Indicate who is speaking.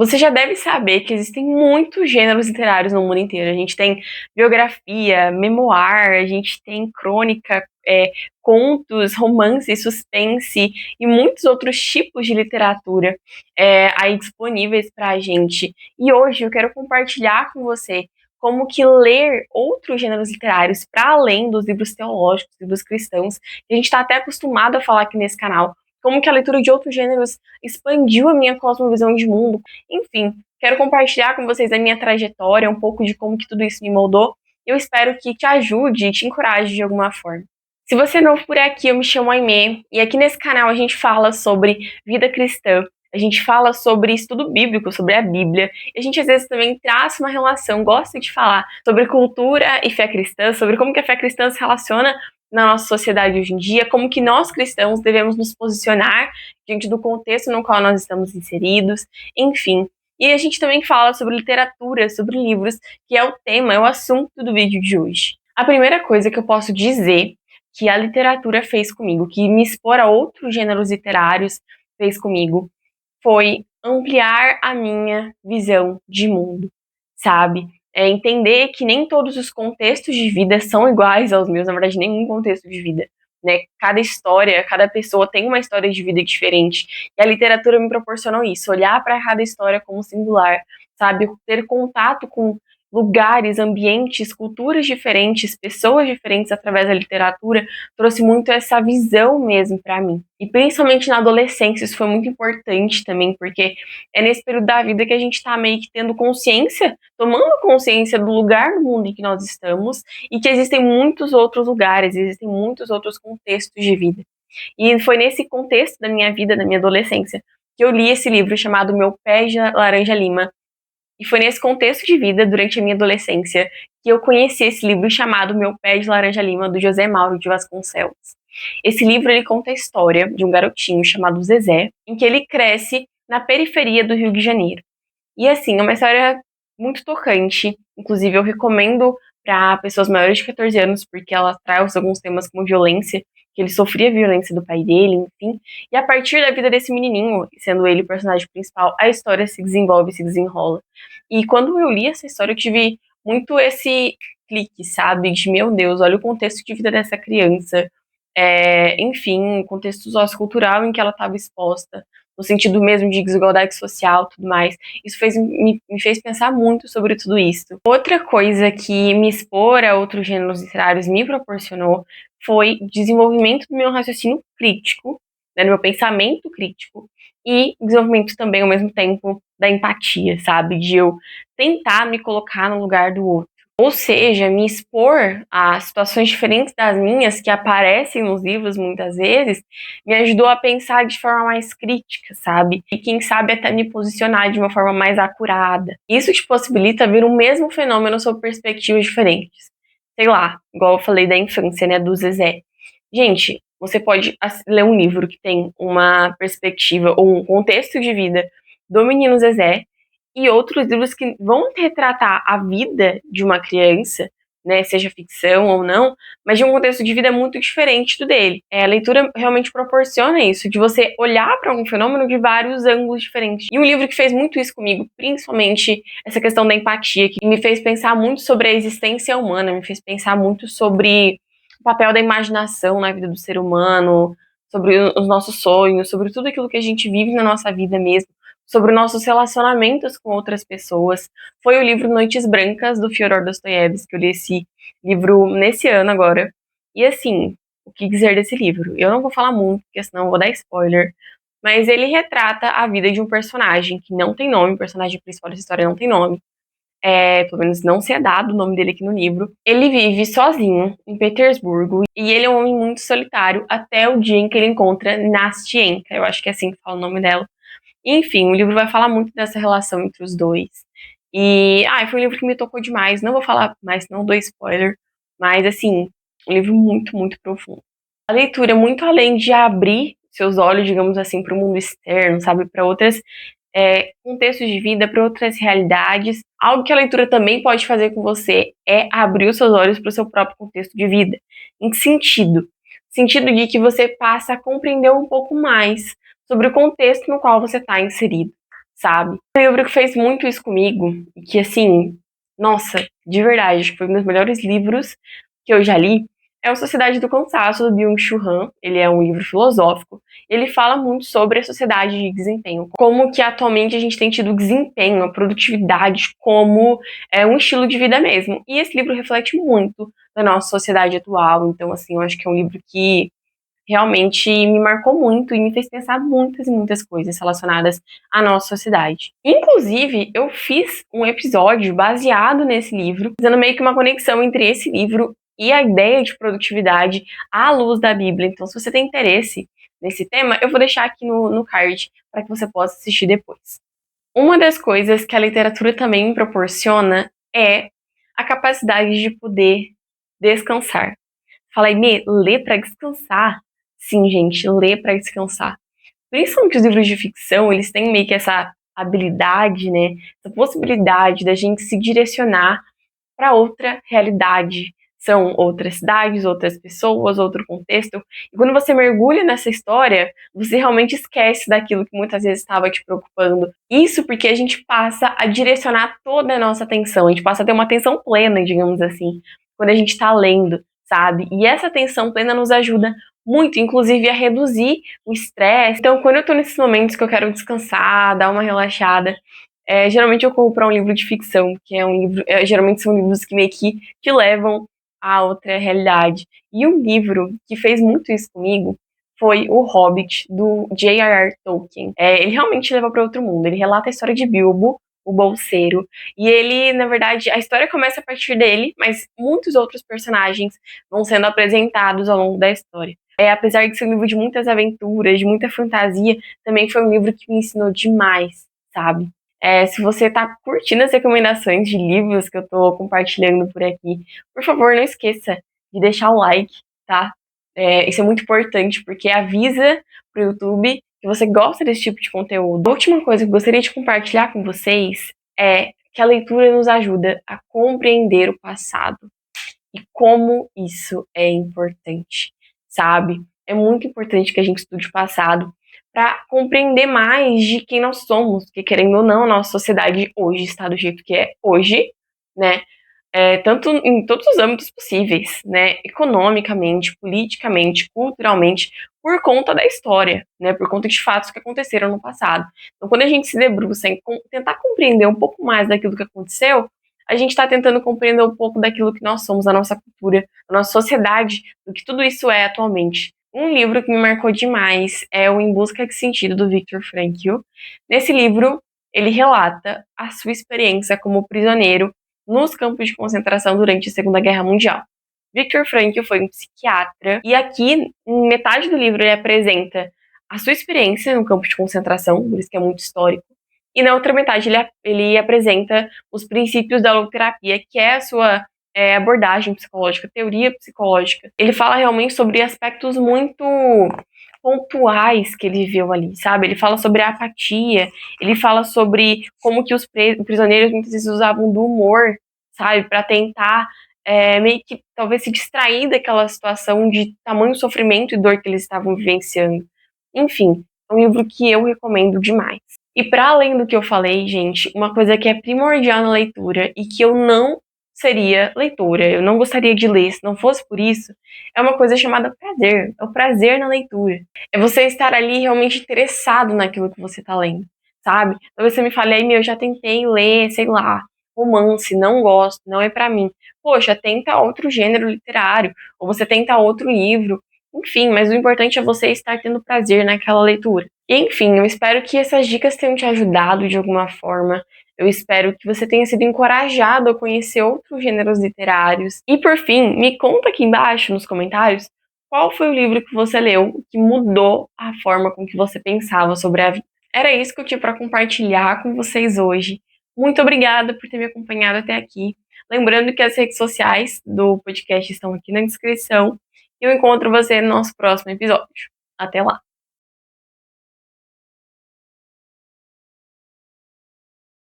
Speaker 1: Você já deve saber que existem muitos gêneros literários no mundo inteiro. A gente tem biografia, memoir, a gente tem crônica, contos, romance, suspense e muitos outros tipos de literatura aí disponíveis para a gente. E hoje eu quero compartilhar com você como que ler outros gêneros literários para além dos livros teológicos, livros cristãos, que a gente está até acostumado a falar aqui nesse canal, como que a leitura de outros gêneros expandiu a minha cosmovisão de mundo. Enfim, quero compartilhar com vocês a minha trajetória, um pouco de como que tudo isso me moldou. Eu espero que te ajude e te encoraje de alguma forma. Se você é novo por aqui, eu me chamo Aimee, e aqui nesse canal a gente fala sobre vida cristã, a gente fala sobre estudo bíblico, sobre a Bíblia, e a gente às vezes também traça uma relação, gosta de falar sobre cultura e fé cristã, sobre como que a fé cristã se relaciona na nossa sociedade hoje em dia, como que nós cristãos devemos nos posicionar diante do contexto no qual nós estamos inseridos, enfim. E a gente também fala sobre literatura, sobre livros, que é o tema, é o assunto do vídeo de hoje. A primeira coisa que eu posso dizer que a literatura fez comigo, que me expor a outros gêneros literários fez comigo, foi ampliar a minha visão de mundo, sabe? Entender que nem todos os contextos de vida são iguais aos meus, na verdade, nenhum contexto de vida, né? Cada história, cada pessoa tem uma história de vida diferente. E a literatura me proporcionou isso, olhar para cada história como singular, sabe? Ter contato com lugares, ambientes, culturas diferentes, pessoas diferentes através da literatura, trouxe muito essa visão mesmo para mim. E principalmente na adolescência, isso foi muito importante também, porque é nesse período da vida que a gente está meio que tendo consciência, tomando consciência do lugar no mundo em que nós estamos e que existem muitos outros lugares, existem muitos outros contextos de vida. E foi nesse contexto da minha vida, da minha adolescência, que eu li esse livro chamado Meu Pé de Laranja Lima. E foi nesse contexto de vida, durante a minha adolescência, que eu conheci esse livro chamado Meu Pé de Laranja Lima, do José Mauro de Vasconcelos. Esse livro ele conta a história de um garotinho chamado Zezé, em que ele cresce na periferia do Rio de Janeiro. E assim, é uma história muito tocante, inclusive eu recomendo para pessoas maiores de 14 anos, porque ela traz alguns temas como violência, que ele sofria violência do pai dele, enfim. E a partir da vida desse menininho, sendo ele o personagem principal, a história se desenvolve, se desenrola. E quando eu li essa história, eu tive muito esse clique, sabe? De, meu Deus, olha o contexto de vida dessa criança. Enfim, o contexto sociocultural em que ela estava exposta, no sentido mesmo de desigualdade social e tudo mais. Isso me fez pensar muito sobre tudo isso. Outra coisa que me expor a outros gêneros literários me proporcionou foi desenvolvimento do meu raciocínio crítico, né, do meu pensamento crítico, e desenvolvimento também, ao mesmo tempo, da empatia, sabe? De eu tentar me colocar no lugar do outro. Ou seja, me expor a situações diferentes das minhas, que aparecem nos livros muitas vezes, me ajudou a pensar de forma mais crítica, sabe? E quem sabe até me posicionar de uma forma mais acurada. Isso te possibilita ver o mesmo fenômeno sob perspectivas diferentes. Sei lá, igual eu falei da infância, né, do Zezé. Gente, você pode ler um livro que tem uma perspectiva ou um contexto de vida do menino Zezé, e outros livros que vão retratar a vida de uma criança, né, seja ficção ou não, mas de um contexto de vida muito diferente do dele. A leitura realmente proporciona isso, de você olhar para um fenômeno de vários ângulos diferentes. E um livro que fez muito isso comigo, principalmente essa questão da empatia, que me fez pensar muito sobre a existência humana, me fez pensar muito sobre o papel da imaginação na vida do ser humano, sobre os nossos sonhos, sobre tudo aquilo que a gente vive na nossa vida mesmo, sobre nossos relacionamentos com outras pessoas, foi o livro Noites Brancas, do Fyodor Dostoiévski, que eu li esse livro nesse ano agora. E assim, o que dizer desse livro? Eu não vou falar muito, porque senão eu vou dar spoiler, mas ele retrata a vida de um personagem que não tem nome, o personagem principal dessa história não tem nome, pelo menos não se é dado o nome dele aqui no livro. Ele vive sozinho em Petersburgo e ele é um homem muito solitário até o dia em que ele encontra Nastienka, eu acho que é assim que fala o nome dela. Enfim, o livro vai falar muito dessa relação entre os dois. E, foi um livro que me tocou demais. Não vou falar mais, não dou spoiler. Mas, assim, um livro muito, muito profundo. A leitura, muito além de abrir seus olhos, digamos assim, para o mundo externo, sabe? Para outros contextos de vida, para outras realidades. Algo que a leitura também pode fazer com você é abrir os seus olhos para o seu próprio contexto de vida. Em que sentido? Sentido de que você passa a compreender um pouco mais sobre o contexto no qual você está inserido, sabe? Um livro que fez muito isso comigo, e que assim, nossa, de verdade, acho que foi um dos melhores livros que eu já li, é o Sociedade do Cansaço, do Byung-Chul Han. Ele é um livro filosófico. Ele fala muito sobre a sociedade de desempenho, como que atualmente a gente tem tido desempenho, a produtividade como um estilo de vida mesmo. E esse livro reflete muito da nossa sociedade atual. Então, assim, eu acho que é um livro que realmente me marcou muito e me fez pensar muitas e muitas coisas relacionadas à nossa sociedade. Inclusive, eu fiz um episódio baseado nesse livro, fazendo meio que uma conexão entre esse livro e a ideia de produtividade à luz da Bíblia. Então, se você tem interesse nesse tema, eu vou deixar aqui no card para que você possa assistir depois. Uma das coisas que a literatura também me proporciona é a capacidade de poder descansar. Falei, ler para descansar? Sim, gente, ler para descansar. Principalmente os livros de ficção, eles têm meio que essa habilidade, né? Essa possibilidade da gente se direcionar para outra realidade. São outras cidades, outras pessoas, outro contexto. E quando você mergulha nessa história, você realmente esquece daquilo que muitas vezes estava te preocupando. Isso porque a gente passa a direcionar toda a nossa atenção, a gente passa a ter uma atenção plena, digamos assim, quando a gente está lendo, sabe? E essa atenção plena nos ajuda muito, inclusive, a reduzir o estresse. Então, quando eu tô nesses momentos que eu quero descansar, dar uma relaxada, geralmente eu corro para um livro de ficção, que é um livro. Geralmente são livros que meio que te levam a outra realidade. E um livro que fez muito isso comigo foi O Hobbit, do J.R.R. Tolkien. Ele realmente leva para outro mundo. Ele relata a história de Bilbo, o bolseiro. E ele, na verdade, a história começa a partir dele, mas muitos outros personagens vão sendo apresentados ao longo da história. Apesar de ser um livro de muitas aventuras, de muita fantasia, também foi um livro que me ensinou demais, sabe? Se você está curtindo as recomendações de livros que eu estou compartilhando por aqui, por favor, não esqueça de deixar o like, tá? Isso é muito importante, porque avisa pro YouTube que você gosta desse tipo de conteúdo. A última coisa que eu gostaria de compartilhar com vocês é que a leitura nos ajuda a compreender o passado e como isso é importante, sabe? É muito importante que a gente estude o passado para compreender mais de quem nós somos, porque querendo ou não, a nossa sociedade hoje está do jeito que é hoje, né? Tanto em todos os âmbitos possíveis, né? Economicamente, politicamente, culturalmente, por conta da história, né? Por conta de fatos que aconteceram no passado. Então, quando a gente se debruça em tentar compreender um pouco mais daquilo que aconteceu, a gente está tentando compreender um pouco daquilo que nós somos, a nossa cultura, a nossa sociedade, do que tudo isso é atualmente. Um livro que me marcou demais é o Em Busca de Sentido, do Viktor Frankl. Nesse livro, ele relata a sua experiência como prisioneiro nos campos de concentração durante a Segunda Guerra Mundial. Viktor Frankl foi um psiquiatra e aqui, em metade do livro, ele apresenta a sua experiência no campo de concentração, por isso que é muito histórico, e na outra metade ele apresenta os princípios da logoterapia, que é a sua abordagem psicológica, teoria psicológica. Ele fala realmente sobre aspectos muito pontuais que ele viveu ali, sabe? Ele fala sobre a apatia, ele fala sobre como que os prisioneiros muitas vezes usavam do humor, sabe? Para tentar meio que talvez se distrair daquela situação de tamanho sofrimento e dor que eles estavam vivenciando. Enfim, é um livro que eu recomendo demais. E para além do que eu falei, gente, uma coisa que é primordial na leitura e que eu não seria leitora, eu não gostaria de ler se não fosse por isso, é uma coisa chamada prazer. É o prazer na leitura. É você estar ali realmente interessado naquilo que você está lendo, sabe? Talvez você me fale, aí, eu já tentei ler, sei lá, romance, não gosto, não é para mim. Poxa, tenta outro gênero literário, ou você tenta outro livro, enfim, mas o importante é você estar tendo prazer naquela leitura. E, enfim, eu espero que essas dicas tenham te ajudado de alguma forma. Eu espero que você tenha sido encorajado a conhecer outros gêneros literários. E, por fim, me conta aqui embaixo nos comentários qual foi o livro que você leu que mudou a forma com que você pensava sobre a vida. Era isso que eu tinha para compartilhar com vocês hoje. Muito obrigada por ter me acompanhado até aqui. Lembrando que as redes sociais do podcast estão aqui na descrição. E eu encontro você no nosso próximo episódio. Até lá!